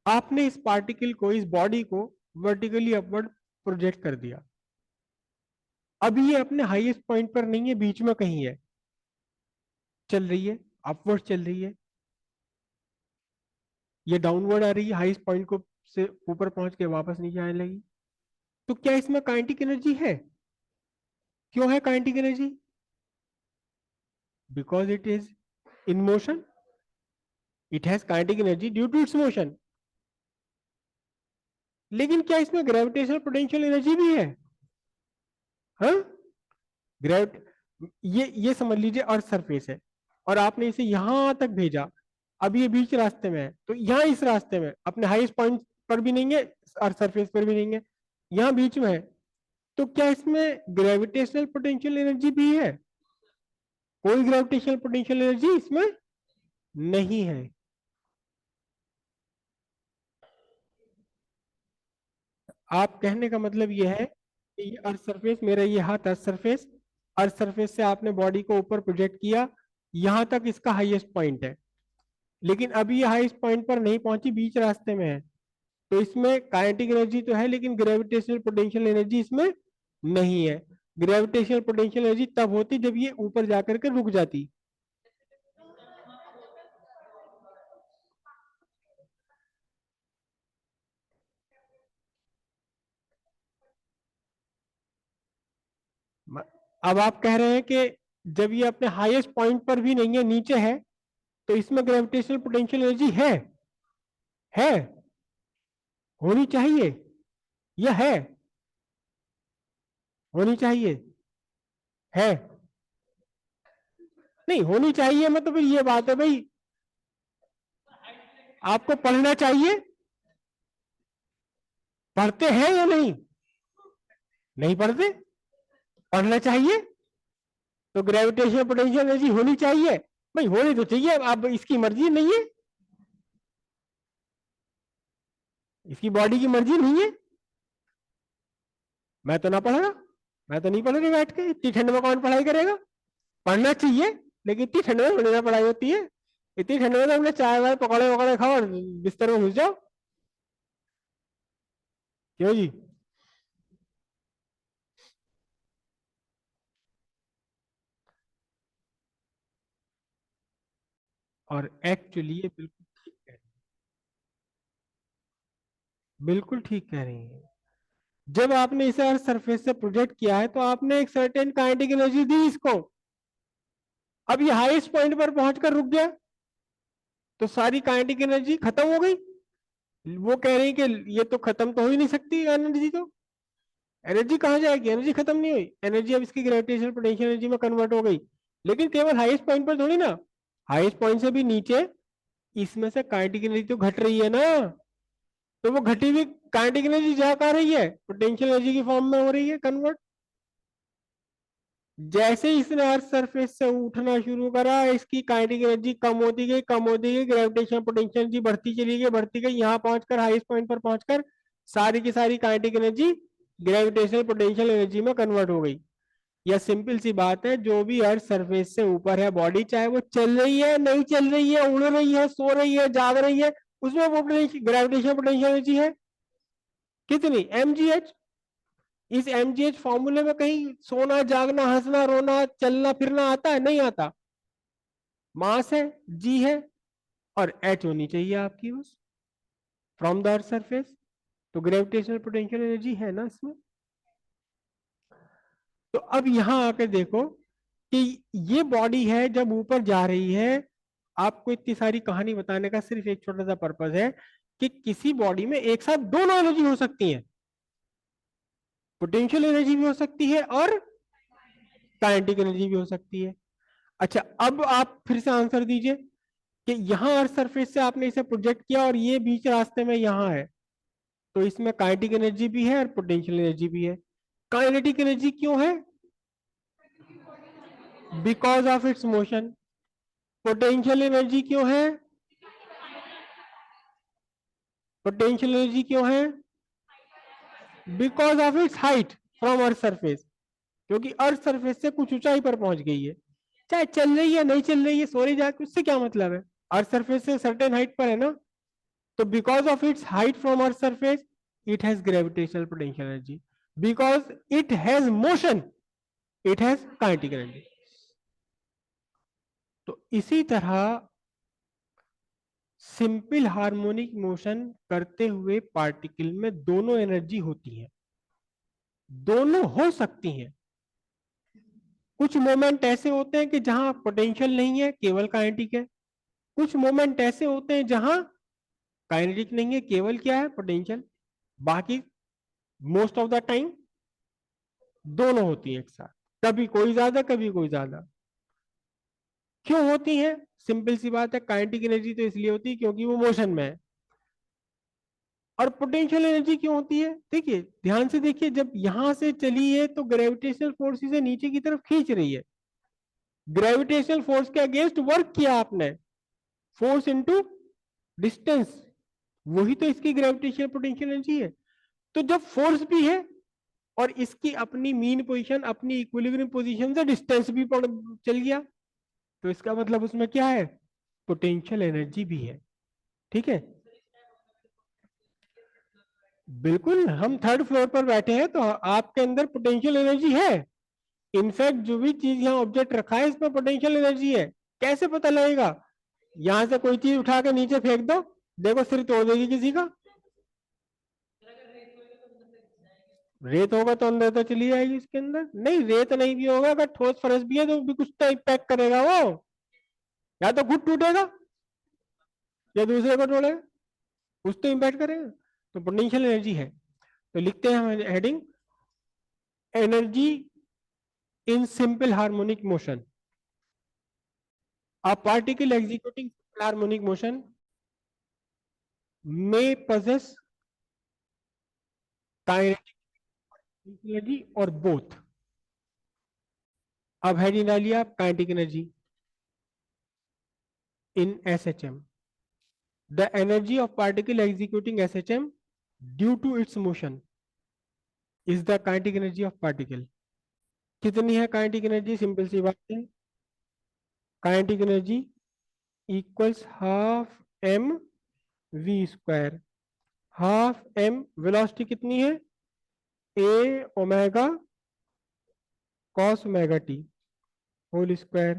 आपने इस पार्टिकल को, इस बॉडी को वर्टिकली अपवर्ड प्रोजेक्ट कर दिया। अब ये अपने हाईएस्ट पॉइंट पर नहीं है, बीच में कहीं है, चल रही है, अपवर्ड चल रही है, ये डाउनवर्ड आ रही है, हाईएस्ट पॉइंट को से ऊपर पहुंच के वापस नीचे आने लगी। तो क्या इसमें काइनेटिक एनर्जी है? क्यों है kinetic energy? Because it is in motion, it has kinetic energy due to its motion. लेकिन क्या इसमें ग्रेविटेशनल पोटेंशियल एनर्जी भी है? हाँ, ग्रेविट ये समझ लीजिए अर्थ सरफेस है और आपने इसे यहां तक भेजा। अब ये बीच रास्ते में है, तो यहाँ इस रास्ते में अपने हाईएस्ट पॉइंट पर भी नहीं है, अर्थ सरफेस पर भी नहीं है, यहाँ बीच में है। तो क्या इसमें ग्रेविटेशनल पोटेंशियल एनर्जी भी है? कोई ग्रेविटेशनल पोटेंशियल एनर्जी इसमें नहीं है। आप कहने का मतलब यह है कि ये अर्थ सरफेस, मेरा ये हाथ अर्थ सरफेस, अर्थ सरफेस से आपने बॉडी को ऊपर प्रोजेक्ट किया, यहां तक इसका हाईएस्ट पॉइंट है, लेकिन अभी ये हाईएस्ट पॉइंट पर नहीं पहुंची, बीच रास्ते में है। तो इसमें काइनेटिक एनर्जी तो है, लेकिन ग्रेविटेशनल पोटेंशियल एनर्जी इसमें नहीं है। ग्रेविटेशनल पोटेंशियल एनर्जी तब होती जब ये ऊपर जाकर के रुक जाती। अब आप कह रहे हैं कि जब ये अपने हाईएस्ट पॉइंट पर भी नहीं है, नीचे है, तो इसमें ग्रेविटेशनल पोटेंशियल एनर्जी है, होनी चाहिए, यह है, होनी चाहिए, है, नहीं होनी चाहिए मतलब फिर ये बात है भाई, आपको पढ़ना चाहिए, पढ़ते हैं या नहीं? नहीं पढ़ते, पढ़ना चाहिए, तो ग्रेविटेशनल पोटेंशियल एनर्जी होनी चाहिए। भाई होनी तो चाहिए, अब इसकी मर्जी नहीं है, इसकी बॉडी की मर्जी नहीं है। मैं तो ना पढ़ रहा, मैं तो नहीं पढ़ रही बैठ के, इतनी ठंड में कौन पढ़ाई करेगा? पढ़ना चाहिए, लेकिन इतनी ठंड में थोड़ी ना पढ़ाई होती है। इतनी ठंड में तो हमने चाय वाय पकौड़े वकौड़े खाओ और बिस्तर में घुस जाओ। क्यों जी? और एक्चुअली ये बिल्कुल ठीक है, बिल्कुल ठीक कह रही है। जब आपने इसे हर सरफेस से प्रोजेक्ट किया है, तो आपने एक सर्टेन काइनेटिक एनर्जी दी इसको। अब ये हाईएस्ट पॉइंट पर पहुंचकर रुक गया, तो सारी काइनेटिक एनर्जी खत्म हो गई। वो कह रही कि ये तो खत्म तो हो ही नहीं सकती एनर्जी, तो एनर्जी कहाँ जाएगी? एनर्जी खत्म नहीं हुई, एनर्जी अब इसकी ग्रेविटेशनल पोटेंशियल एनर्जी में कन्वर्ट हो गई। लेकिन केवल हाईएस्ट पॉइंट पर थोड़ी ना, हाईएस्ट पॉइंट से भी नीचे इसमें से काइनेटिक एनर्जी तो घट रही है ना। तो वो घटी हुई काइनेटिक एनर्जी जा कहाँ रही है? पोटेंशियल एनर्जी की फॉर्म में हो रही है कन्वर्ट। जैसे ही इसने अर्थ सरफेस से उठना शुरू करा, इसकी काइनेटिक एनर्जी कम होती गई, कम होती गई, ग्रेविटेशनल पोटेंशियल एनर्जी बढ़ती चली गई, बढ़ती गई, यहाँ पहुंचकर हाईएस्ट पॉइंट पर पहुंचकर सारी की सारी kinetic energy gravitational potential energy में कन्वर्ट हो गई। यह सिंपल सी बात है, जो भी अर्थ सरफेस से ऊपर है बॉडी, चाहे वो चल रही है, नहीं चल रही है, उड़ रही है, सो रही है, जाग रही है, उसमें वो ग्रेविटेशनल पोटेंशियल एनर्जी है कितनी? mgh। इस mgh फॉर्मूले में कहीं सोना, जागना, हंसना, रोना, चलना फिरना आता है? नहीं आता। मास है, जी है, और h होनी चाहिए आपकी बस, फ्रॉम द अर्थ सरफेस। तो ग्रेविटेशनल पोटेंशियल एनर्जी है ना इसमें। तो अब यहां आकर देखो कि ये बॉडी है जब ऊपर जा रही है, आपको इतनी सारी कहानी बताने का सिर्फ एक छोटा सा पर्पज है कि किसी बॉडी में एक साथ दोनों एनर्जी हो सकती है, पोटेंशियल एनर्जी भी हो सकती है और काइनेटिक एनर्जी भी हो सकती है। अच्छा, अब आप फिर से आंसर दीजिए कि यहां अर्थ सरफेस से आपने इसे प्रोजेक्ट किया और ये बीच रास्ते में यहां है, तो इसमें काइनेटिक एनर्जी भी है और पोटेंशियल एनर्जी भी है। काइनेटिक एनर्जी क्यों है? Because of its motion. Potential energy क्यों है? पोटेंशियल एनर्जी क्यों है? Because of its height from earth surface, क्योंकि अर्थ सरफेस से कुछ ऊंचाई पर पहुंच गई है, चाहे चल रही है, नहीं चल रही है, सो रही जाके, उससे क्या मतलब है? अर्थ सरफेस से सर्टेन हाइट पर है ना, तो because of its height from earth surface it has gravitational potential energy, because it has motion it has kinetic energy. तो इसी तरह सिंपल हार्मोनिक मोशन करते हुए पार्टिकल में दोनों एनर्जी होती है, दोनों हो सकती हैं। कुछ मोमेंट ऐसे होते हैं कि जहां पोटेंशियल नहीं है, केवल काइनेटिक है। कुछ मोमेंट ऐसे होते हैं जहां काइनेटिक नहीं है, केवल क्या है, पोटेंशियल। बाकी मोस्ट ऑफ द टाइम दोनों होती है एक साथ, कभी कोई ज्यादा कभी कोई ज्यादा। क्यों होती है? सिंपल सी बात है, काइनेटिक एनर्जी तो इसलिए होती है क्योंकि वो मोशन में है। और पोटेंशियल एनर्जी क्यों होती है? देखिए ध्यान से देखिए, जब यहां से चली है तो ग्रेविटेशनल फोर्स इसे नीचे की तरफ खींच रही है। ग्रेविटेशनल फोर्स के अगेंस्ट वर्क किया आपने, फोर्स इनटू डिस्टेंस, वही तो इसकी ग्रेविटेशनल पोटेंशियल एनर्जी है। तो जब फोर्स भी है और इसकी अपनी मीन पोजीशन, अपनी इक्विलिब्रियम पोजीशन से डिस्टेंस भी चल गया, तो इसका मतलब उसमें क्या है, पोटेंशियल एनर्जी भी है। ठीक है, बिल्कुल। हम थर्ड फ्लोर पर बैठे हैं तो आपके अंदर पोटेंशियल एनर्जी है। इनफैक्ट जो भी चीज यहाँ ऑब्जेक्ट रखा है इसमें पोटेंशियल एनर्जी है। कैसे पता लगेगा? यहां से कोई चीज उठा के नीचे फेंक दो, देखो सिर तोड़ देगी किसी का। रेत होगा तो अंदर तो चली जाएगी इसके अंदर। नहीं, रेत नहीं भी होगा, अगर ठोस फर्श भी है तो भी कुछ तो इम्पैक्ट करेगा वो, या तो खुद टूटेगा या दूसरे को तोड़ेगा, कुछ तो इम्पैक्ट करेगा। तो पोटेंशियल एनर्जी है। तो लिखते हैं हम heading, energy in simple harmonic motion. A particle executing harmonic motion may possess kinetic energy or both। अब हेडिंग डालिए आप, kinetic energy in SHM। The energy of particle executing SHM due to its motion is the kinetic energy of particle। कितनी है kinetic energy? Simple सी बात है, kinetic energy equals half M V square. Half M velocity कितनी है, A omega cos omega T whole square.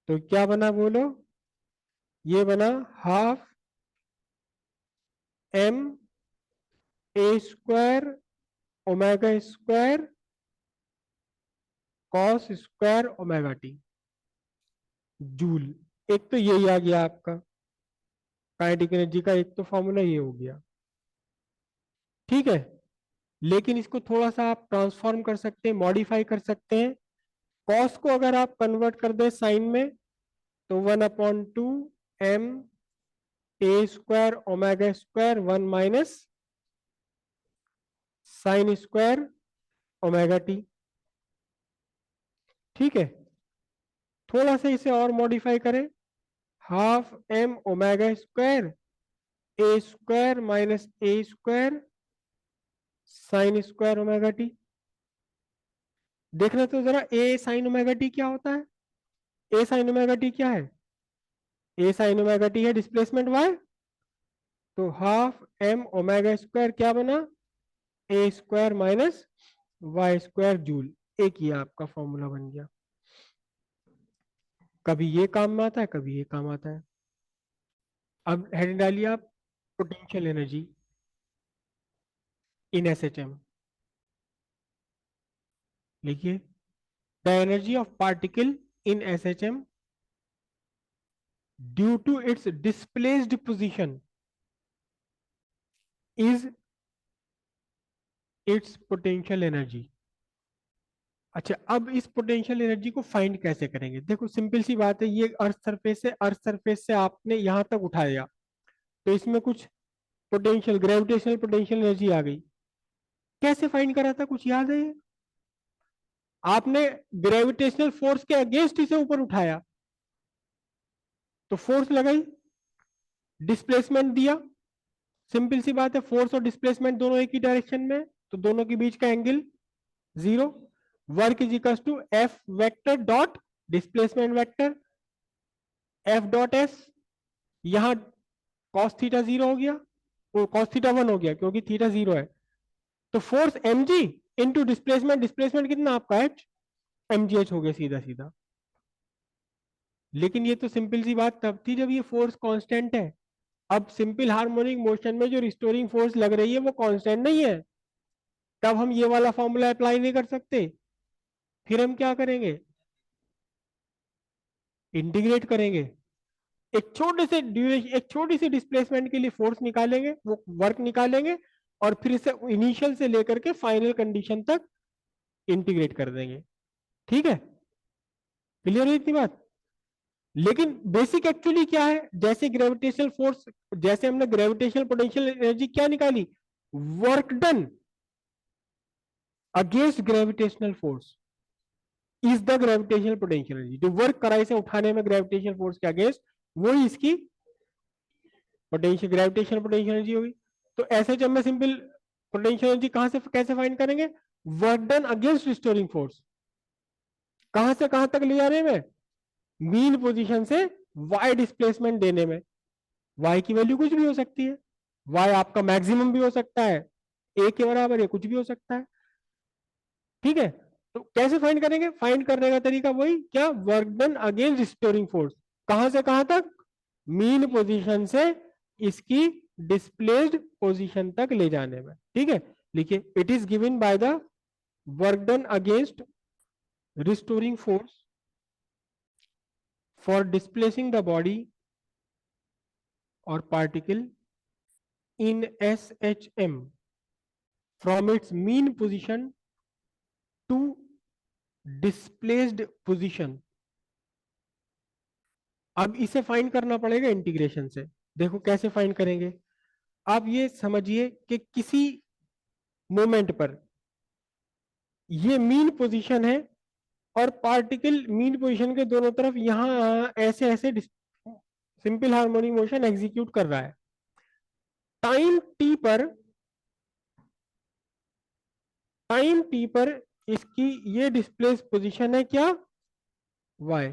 तो क्या बना बोलो? ये बना half M A square omega square cos square omega T joule. एक तो यही आ गया आपका काइनेटिक एनर्जी का, एक तो फॉर्मूला ये हो गया। ठीक है, लेकिन इसको थोड़ा सा आप ट्रांसफॉर्म कर सकते हैं, मॉडिफाई कर सकते हैं। कॉस को अगर आप कन्वर्ट कर दे साइन में, तो 1/2 M A square omega square 1 minus sine square omega T. ठीक है, थोड़ा सा इसे और मॉडिफाई करें, half M omega square A square minus A square sine square omega T. देखना तो जरा, ए साइन ओमेगा टी क्या होता है? ए साइन ओमेगा टी क्या है? ए साइन ओमेगा टी है डिस्प्लेसमेंट वाई। तो हाफ एम ओमेगा स्क्वायर क्या बना, A square minus Y square joule. एक ही आपका फॉर्मूला बन गया। कभी ये काम में आता है, कभी ये काम आता है। अब हेड डालिए आप, पोटेंशियल एनर्जी इन SHM। लिखिए, the energy of particle in SHM due to its displaced position is its potential energy. अच्छा, अब इस पोटेंशियल एनर्जी को फाइंड कैसे करेंगे? देखो सिंपल सी बात है, ये अर्थ सरफेस से आपने यहां तक उठाया, तो इसमें कुछ पोटेंशियल, ग्रेविटेशनल पोटेंशियल एनर्जी आ गई। कैसे फाइंड करा था, कुछ याद है? आपने ग्रेविटेशनल फोर्स के अगेंस्ट इसे ऊपर उठाया, तो फोर्स लगाई, डिस्प्लेसमेंट दिया। सिंपल सी बात है, फोर्स और डिस्प्लेसमेंट दोनों एक ही डायरेक्शन में, तो दोनों के बीच का angle 0। Work is equal to F vector dot displacement vector, F dot S यहाँ कॉस थीटा 0 हो गया, वो कॉस थीटा 1 हो गया क्योंकि थीटा 0 है। तो force mg into displacement, displacement कितना आपका h, mgh हो गया सीधा सीधा। लेकिन ये तो सिंपल सी बात तब थी जब ये फोर्स कांस्टेंट है। अब सिंपल हार्मोनिक मोशन में जो रिस्टोरिंग फोर्स लग रही है वो कांस्टेंट नहीं है, तब हम ये वाला फॉर्मूला अप्लाई नहीं कर सकते। फिर हम क्या करेंगे, इंटीग्रेट करेंगे, एक छोटे से ड्यूरेशन, एक छोटी सी डिस्प्लेसमेंट के लिए फोर्स निकालेंगे, वो वर्क निकालेंगे, और फिर इसे इनिशियल से लेकर के फाइनल कंडीशन तक इंटीग्रेट कर देंगे। ठीक है, क्लियर है इतनी बात। लेकिन बेसिक एक्चुअली क्या है, जैसे ग्रेविटेशनल फोर्स, जैसे हमने ग्रेविटेशनल पोटेंशियल एनर्जी क्या निकाली, work done against gravitational force is the gravitational potential energy. जो वर्क करा इसे उठाने में ग्रेविटेशनल फोर्स के अगेंस्ट, वो ही इसकी पोटेंशियल, ग्रेविटेशनल पोटेंशियल एनर्जी होगी। तो ऐसे जब मैं सिंपल पोटेंशियल एनर्जी कहां से कैसे फाइंड करेंगे, work done against restoring force, कहां से कहां तक ले जाने में, मीन पोजीशन से वाई डिस्प्लेसमेंट देने में। वाई की वैल्यू कुछ भी हो सकती है, वाई आपका मैक्सिमम भी हो सकता है, ए के बराबर है, कुछ भी हो सकता है। ठीक है, तो कैसे फाइंड करेंगे, फाइंड करने का तरीका वही क्या, work done against restoring force, कहां से कहां तक, मीन पोजीशन से इसकी डिस्प्लेस्ड पोजीशन तक ले जाने में। ठीक है, लिखिए, it is given by the work done against restoring force for displacing the body or particle in SHM from its mean position to displaced position। अब इसे फाइंड करना पड़ेगा इंटीग्रेशन से। देखो कैसे फाइंड करेंगे, आप ये समझिए कि किसी मोमेंट पर ये मीन पोजीशन है और पार्टिकल मीन पोजीशन के दोनों तरफ यहां ऐसे ऐसे सिंपल हार्मोनिक मोशन एग्जीक्यूट कर रहा है। टाइम टी पर, टाइम टी पर इसकी ये डिस्प्लेस पोजीशन है क्या, y।